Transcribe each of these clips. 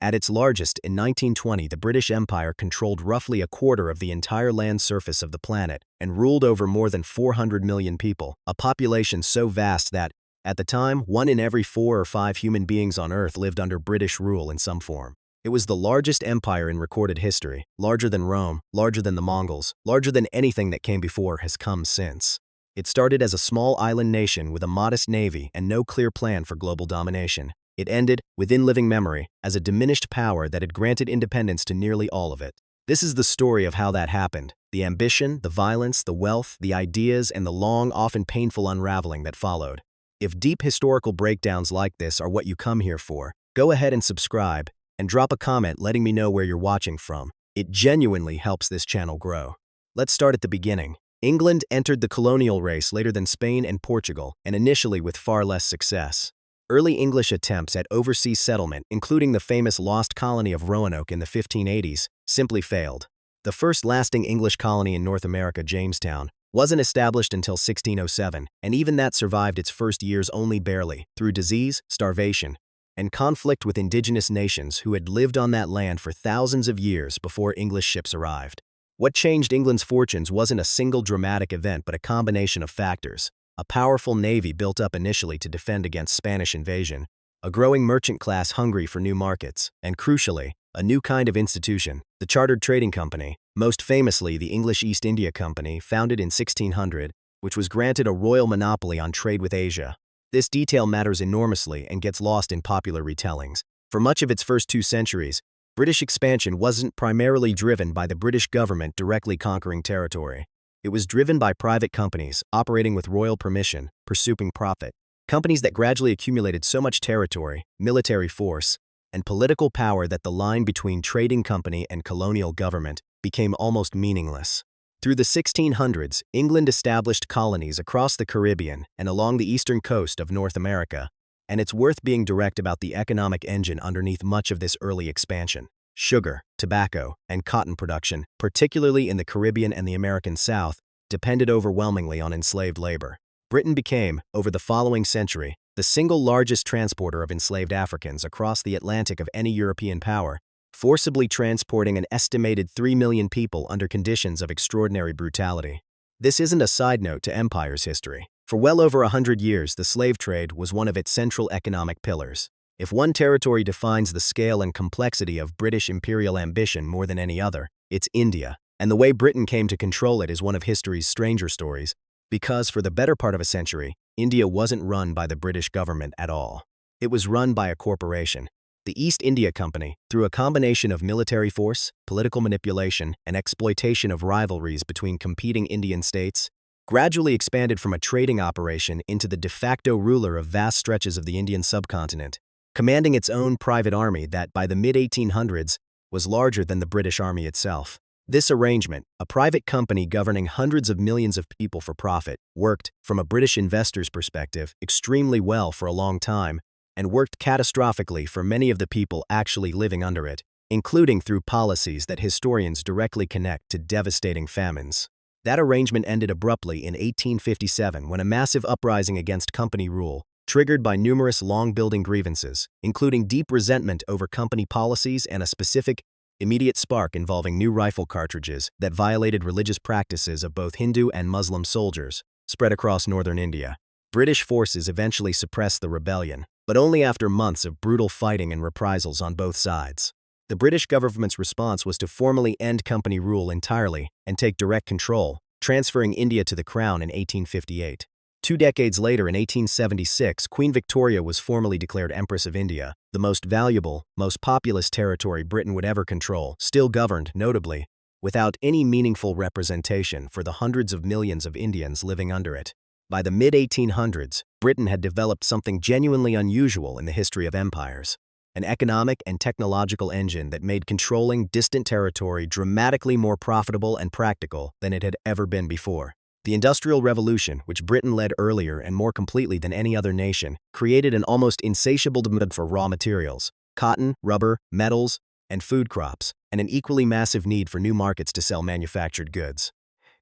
At its largest, in 1920, the British Empire controlled roughly a quarter of the entire land surface of the planet and ruled over more than 400 million people, a population so vast that, at the time, 1 in every 4 or 5 human beings on Earth lived under British rule in some form. It was the largest empire in recorded history, larger than Rome, larger than the Mongols, larger than anything that came before has come since. It started as a small island nation with a modest navy and no clear plan for global domination. It ended, within living memory, as a diminished power that had granted independence to nearly all of it. This is the story of how that happened: the ambition, the violence, the wealth, the ideas, and the long, often painful unraveling that followed. If deep historical breakdowns like this are what you come here for, go ahead and subscribe, and drop a comment letting me know where you're watching from. It genuinely helps this channel grow. Let's start at the beginning. England entered the colonial race later than Spain and Portugal, and initially with far less success. Early English attempts at overseas settlement, including the famous lost colony of Roanoke in the 1580s, simply failed. The first lasting English colony in North America, Jamestown, wasn't established until 1607, and even that survived its first years only barely, through disease, starvation, and conflict with indigenous nations who had lived on that land for thousands of years before English ships arrived. What changed England's fortunes wasn't a single dramatic event but a combination of factors: a powerful navy built up initially to defend against Spanish invasion, a growing merchant class hungry for new markets, and crucially, a new kind of institution, the chartered trading company, most famously the English East India Company, founded in 1600, which was granted a royal monopoly on trade with Asia. This detail matters enormously and gets lost in popular retellings. For much of its first 2 centuries, British expansion wasn't primarily driven by the British government directly conquering territory. It was driven by private companies, operating with royal permission, pursuing profit. Companies that gradually accumulated so much territory, military force, and political power that the line between trading company and colonial government became almost meaningless. Through the 1600s, England established colonies across the Caribbean and along the eastern coast of North America, and it's worth being direct about the economic engine underneath much of this early expansion. Sugar, tobacco, and cotton production, particularly in the Caribbean and the American South, depended overwhelmingly on enslaved labor. Britain became, over the following century, the single largest transporter of enslaved Africans across the Atlantic of any European power, forcibly transporting an estimated 3 million people under conditions of extraordinary brutality. This isn't a side note to empire's history. For well over 100 years, the slave trade was one of its central economic pillars. If one territory defines the scale and complexity of British imperial ambition more than any other, it's India. And the way Britain came to control it is one of history's stranger stories, because for the better part of a century, India wasn't run by the British government at all. It was run by a corporation. The East India Company, through a combination of military force, political manipulation, and exploitation of rivalries between competing Indian states, gradually expanded from a trading operation into the de facto ruler of vast stretches of the Indian subcontinent, commanding its own private army that, by the mid-1800s, was larger than the British Army itself. This arrangement, a private company governing hundreds of millions of people for profit, worked, from a British investor's perspective, extremely well for a long time, and worked catastrophically for many of the people actually living under it, including through policies that historians directly connect to devastating famines. That arrangement ended abruptly in 1857 when a massive uprising against company rule, triggered by numerous long-building grievances, including deep resentment over company policies and a specific, immediate spark involving new rifle cartridges that violated religious practices of both Hindu and Muslim soldiers, spread across northern India. British forces eventually suppressed the rebellion, but only after months of brutal fighting and reprisals on both sides. The British government's response was to formally end company rule entirely and take direct control, transferring India to the Crown in 1858. 2 decades later, in 1876, Queen Victoria was formally declared Empress of India, the most valuable, most populous territory Britain would ever control, still governed, notably, without any meaningful representation for the hundreds of millions of Indians living under it. By the mid-1800s, Britain had developed something genuinely unusual in the history of empires: an economic and technological engine that made controlling distant territory dramatically more profitable and practical than it had ever been before. The Industrial Revolution, which Britain led earlier and more completely than any other nation, created an almost insatiable demand for raw materials: cotton, rubber, metals, and food crops, and an equally massive need for new markets to sell manufactured goods.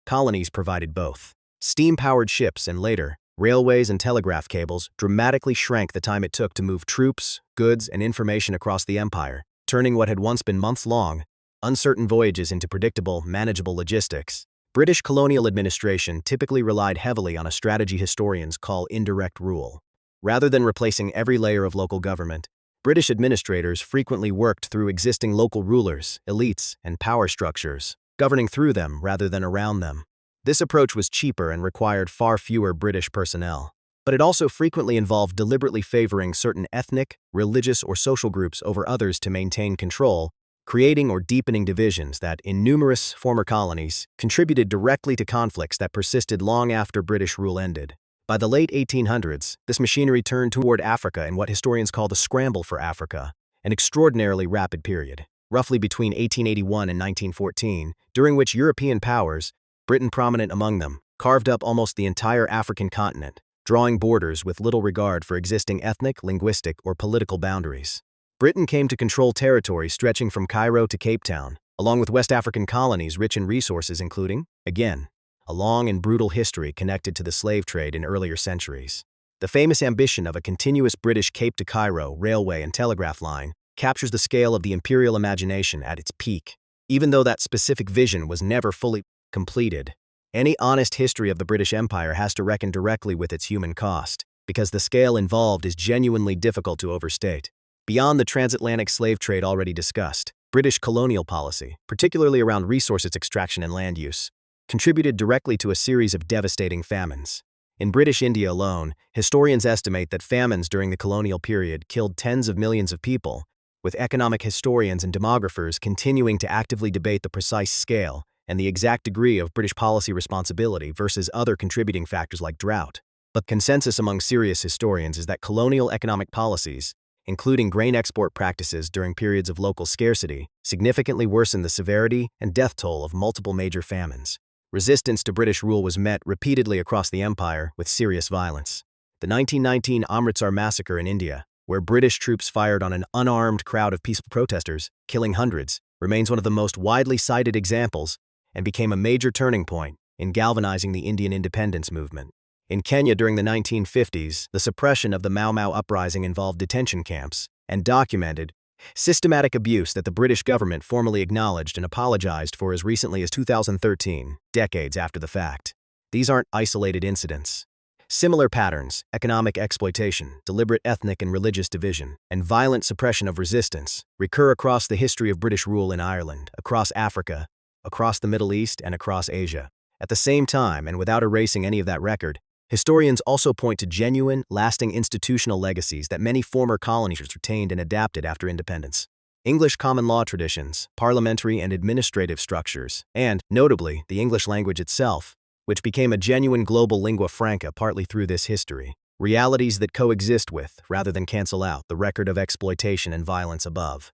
Colonies provided both. Steam-powered ships and later, railways and telegraph cables dramatically shrank the time it took to move troops, goods, and information across the empire. turning what had once been months-long, uncertain voyages into predictable, manageable logistics. British colonial administration typically relied heavily on a strategy historians call indirect rule. Rather than replacing every layer of local government, British administrators frequently worked through existing local rulers, elites, and power structures, governing through them rather than around them. This approach was cheaper and required far fewer British personnel. But it also frequently involved deliberately favoring certain ethnic, religious, or social groups over others to maintain control, creating or deepening divisions that, in numerous former colonies, contributed directly to conflicts that persisted long after British rule ended. By the late 1800s, this machinery turned toward Africa in what historians call the Scramble for Africa, an extraordinarily rapid period, roughly between 1881 and 1914, during which European powers, Britain prominent among them, carved up almost the entire African continent, drawing borders with little regard for existing ethnic, linguistic, or political boundaries. Britain came to control territory stretching from Cairo to Cape Town, along with West African colonies rich in resources including, again, a long and brutal history connected to the slave trade in earlier centuries. The famous ambition of a continuous British Cape to Cairo railway and telegraph line captures the scale of the imperial imagination at its peak. Even though that specific vision was never fully completed, any honest history of the British Empire has to reckon directly with its human cost, because the scale involved is genuinely difficult to overstate. Beyond the transatlantic slave trade already discussed, British colonial policy, particularly around resources extraction and land use, contributed directly to a series of devastating famines. In British India alone, historians estimate that famines during the colonial period killed tens of millions of people, with economic historians and demographers continuing to actively debate the precise scale and the exact degree of British policy responsibility versus other contributing factors like drought. But consensus among serious historians is that colonial economic policies, including grain export practices during periods of local scarcity, significantly worsened the severity and death toll of multiple major famines. Resistance to British rule was met repeatedly across the empire with serious violence. The 1919 Amritsar massacre in India, where British troops fired on an unarmed crowd of peaceful protesters, killing hundreds, remains one of the most widely cited examples and became a major turning point in galvanizing the Indian independence movement. In Kenya during the 1950s, the suppression of the Mau Mau uprising involved detention camps and documented systematic abuse that the British government formally acknowledged and apologized for as recently as 2013, decades after the fact. These aren't isolated incidents. Similar patterns, economic exploitation, deliberate ethnic and religious division, and violent suppression of resistance, recur across the history of British rule in Ireland, across Africa, across the Middle East, and across Asia. At the same time, and without erasing any of that record, historians also point to genuine, lasting institutional legacies that many former colonies retained and adapted after independence. English common law traditions, parliamentary and administrative structures, and, notably, the English language itself, which became a genuine global lingua franca partly through this history. Realities that coexist with, rather than cancel out, the record of exploitation and violence above.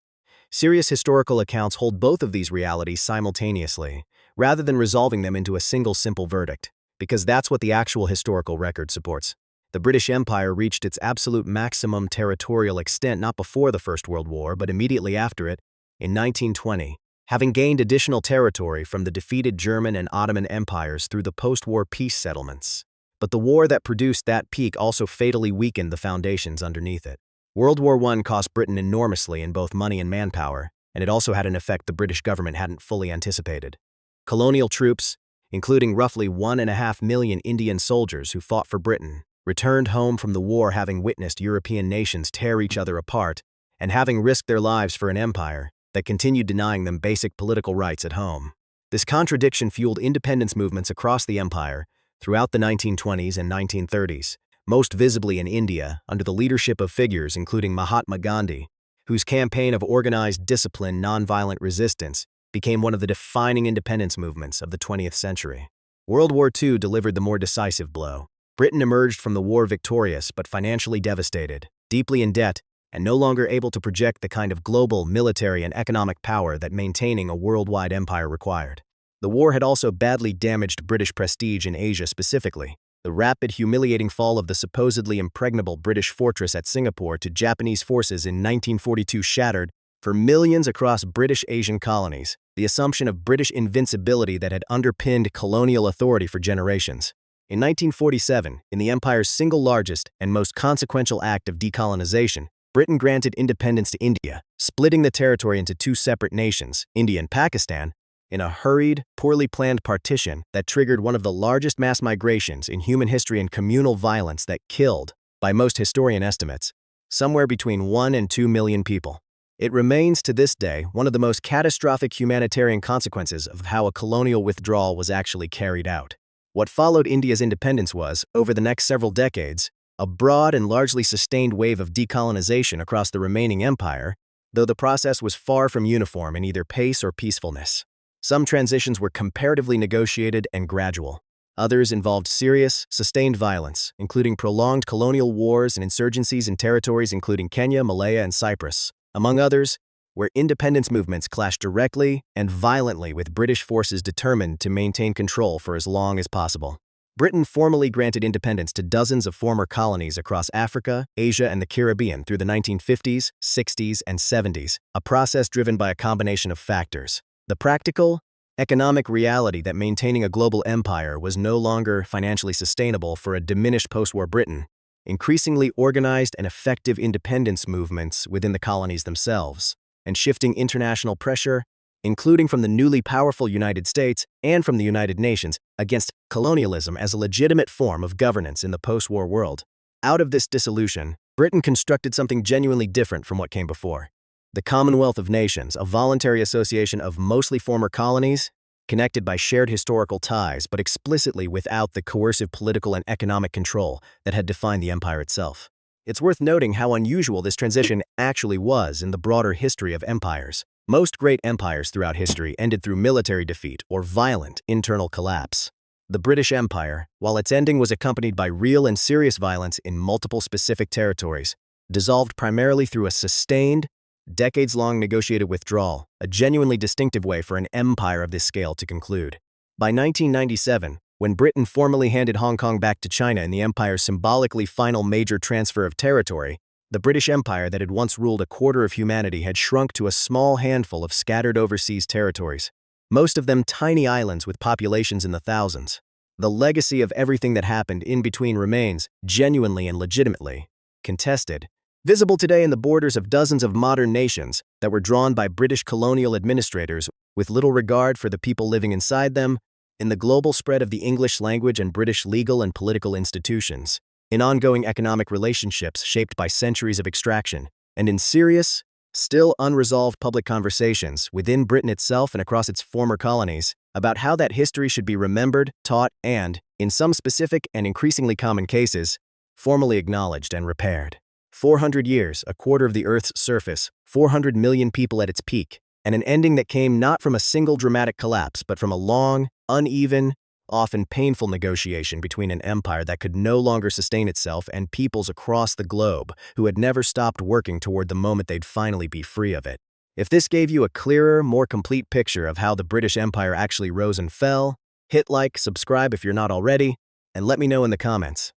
Serious historical accounts hold both of these realities simultaneously, rather than resolving them into a single simple verdict, because that's what the actual historical record supports. The British Empire reached its absolute maximum territorial extent not before the First World War but immediately after it, in 1920, having gained additional territory from the defeated German and Ottoman empires through the post-war peace settlements. But the war that produced that peak also fatally weakened the foundations underneath it. World War I cost Britain enormously in both money and manpower, and it also had an effect the British government hadn't fully anticipated. Colonial troops, including roughly 1.5 million Indian soldiers who fought for Britain, returned home from the war having witnessed European nations tear each other apart and having risked their lives for an empire that continued denying them basic political rights at home. This contradiction fueled independence movements across the empire throughout the 1920s and 1930s, most visibly in India under the leadership of figures including Mahatma Gandhi, whose campaign of organized, disciplined, nonviolent resistance became one of the defining independence movements of the 20th century. World War II delivered the more decisive blow. Britain emerged from the war victorious but financially devastated, deeply in debt, and no longer able to project the kind of global military and economic power that maintaining a worldwide empire required. The war had also badly damaged British prestige in Asia specifically. The rapid, humiliating fall of the supposedly impregnable British fortress at Singapore to Japanese forces in 1942 shattered, for millions across British Asian colonies, the assumption of British invincibility that had underpinned colonial authority for generations. In 1947, in the empire's single largest and most consequential act of decolonization, Britain granted independence to India, splitting the territory into two separate nations, India and Pakistan, in a hurried, poorly planned partition that triggered one of the largest mass migrations in human history and communal violence that killed, by most historian estimates, somewhere between 1 and 2 million people. It remains to this day one of the most catastrophic humanitarian consequences of how a colonial withdrawal was actually carried out. What followed India's independence was, over the next several decades, a broad and largely sustained wave of decolonization across the remaining empire, though the process was far from uniform in either pace or peacefulness. Some transitions were comparatively negotiated and gradual. Others involved serious, sustained violence, including prolonged colonial wars and insurgencies in territories including Kenya, Malaya, and Cyprus, among others, where independence movements clashed directly and violently with British forces determined to maintain control for as long as possible. Britain formally granted independence to dozens of former colonies across Africa, Asia, and the Caribbean through the 1950s, 60s, and 70s, a process driven by a combination of factors. The practical, economic reality that maintaining a global empire was no longer financially sustainable for a diminished post-war Britain, increasingly organized and effective independence movements within the colonies themselves, and shifting international pressure, including from the newly powerful United States and from the United Nations, against colonialism as a legitimate form of governance in the post-war world. Out of this dissolution, Britain constructed something genuinely different from what came before. The Commonwealth of Nations, a voluntary association of mostly former colonies, connected by shared historical ties but explicitly without the coercive political and economic control that had defined the empire itself. It's worth noting how unusual this transition actually was in the broader history of empires. Most great empires throughout history ended through military defeat or violent internal collapse. The British Empire, while its ending was accompanied by real and serious violence in multiple specific territories, dissolved primarily through a sustained, decades-long negotiated withdrawal, a genuinely distinctive way for an empire of this scale to conclude. By 1997, when Britain formally handed Hong Kong back to China in the empire's symbolically final major transfer of territory, the British Empire that had once ruled a quarter of humanity had shrunk to a small handful of scattered overseas territories, most of them tiny islands with populations in the thousands. The legacy of everything that happened in between remains, genuinely and legitimately, contested, visible today in the borders of dozens of modern nations that were drawn by British colonial administrators with little regard for the people living inside them, in the global spread of the English language and British legal and political institutions, in ongoing economic relationships shaped by centuries of extraction, and in serious, still unresolved public conversations within Britain itself and across its former colonies about how that history should be remembered, taught, and, in some specific and increasingly common cases, formally acknowledged and repaired. 400 years, a quarter of the Earth's surface, 400 million people at its peak, and an ending that came not from a single dramatic collapse but from a long, uneven, often painful negotiation between an empire that could no longer sustain itself and peoples across the globe who had never stopped working toward the moment they'd finally be free of it. If this gave you a clearer, more complete picture of how the British Empire actually rose and fell, hit like, subscribe if you're not already, and let me know in the comments.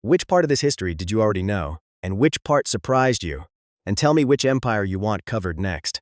Which part of this history did you already know, and which part surprised you? And tell me which empire you want covered next.